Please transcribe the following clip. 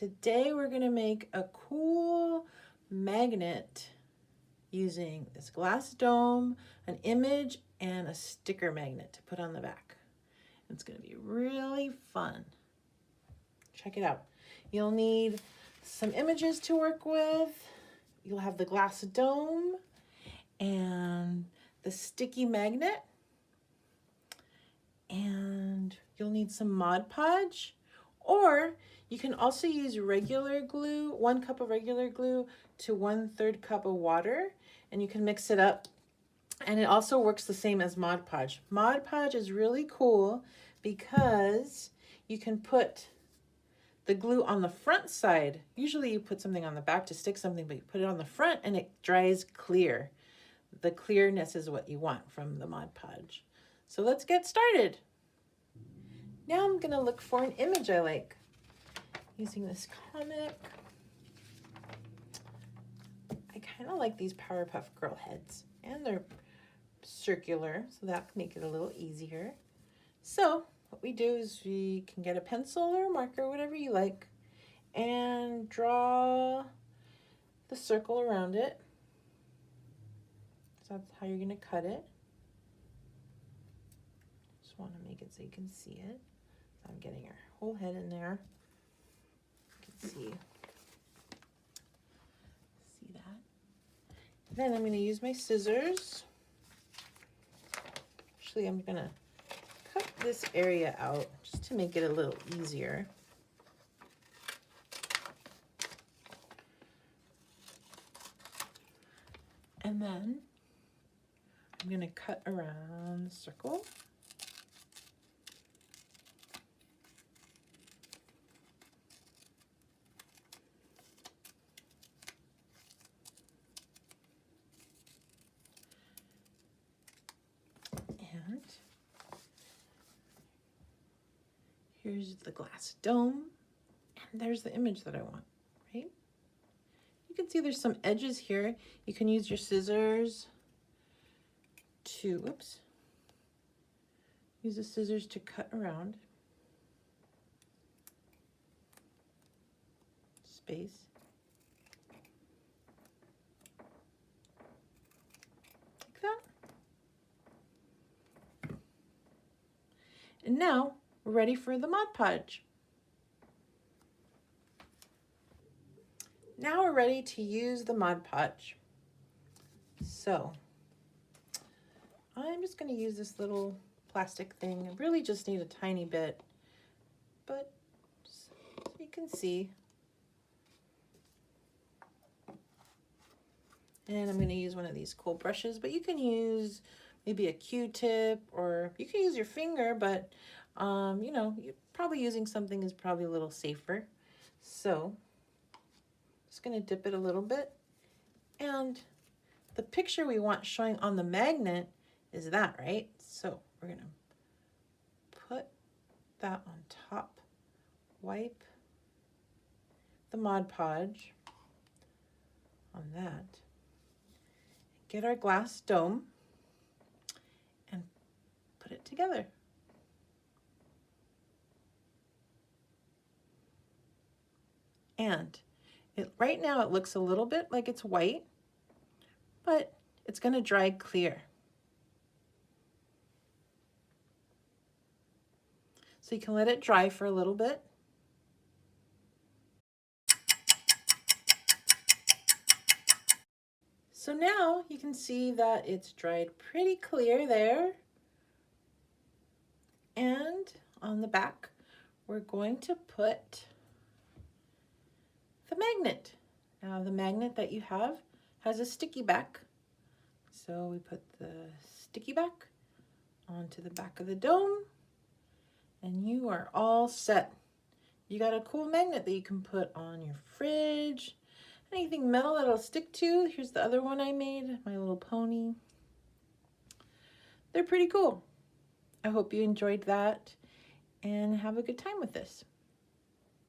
Today we're gonna make a cool magnet using this glass dome, an image, and a sticker magnet to put on the back. It's gonna be really fun. Check it out. You'll need some images to work with. You'll have the glass dome and the sticky magnet. And you'll need some Mod Podge, or you can also use regular glue, 1 cup of regular glue to 1/3 cup of water, and you can mix it up. And it also works the same as Mod Podge. Mod Podge is really cool because you can put the glue on the front side. Usually you put something on the back to stick something, but you put it on the front and it dries clear. The clearness is what you want from the Mod Podge. So let's get started. Now I'm gonna look for an image I like. Using this comic. I kind of like these Powerpuff Girl heads, and they're circular, so that can make it a little easier. So what we do is we can get a pencil or a marker, whatever you like, and draw the circle around it. So that's how you're gonna cut it. Just want to make it so you can see it. So I'm getting her whole head in there. See that? Then I'm going to use my scissors. Actually, I'm going to cut this area out just to make it a little easier. And then I'm going to cut around the circle. Here's the glass dome, and there's the image that I want, right? You can see there's some edges here. You can use your scissors to, use the scissors to cut around. Space. Like that. And now we're ready for the Mod Podge. Now we're ready to use the Mod Podge. So I'm just going to use this little plastic thing. I really just need a tiny bit, but so you can see. And I'm going to use one of these cool brushes, but you can use maybe a Q-tip, or you can use your finger, but you know, you're probably using something is probably a little safer. So just going to dip it a little bit, and the picture we want showing on the magnet is that, right? So we're going to put that on top, wipe the Mod Podge on that, get our glass dome and put it together. And right now it looks a little bit like it's white, but it's going to dry clear. So you can let it dry for a little bit. So now you can see that it's dried pretty clear there. And on the back, we're going to put the magnet. Now the magnet that you have has a sticky back. So we put the sticky back onto the back of the dome, and you are all set. You got a cool magnet that you can put on your fridge, anything metal that it'll stick to. Here's the other one I made, my little pony. They're pretty cool. I hope you enjoyed that and have a good time with this.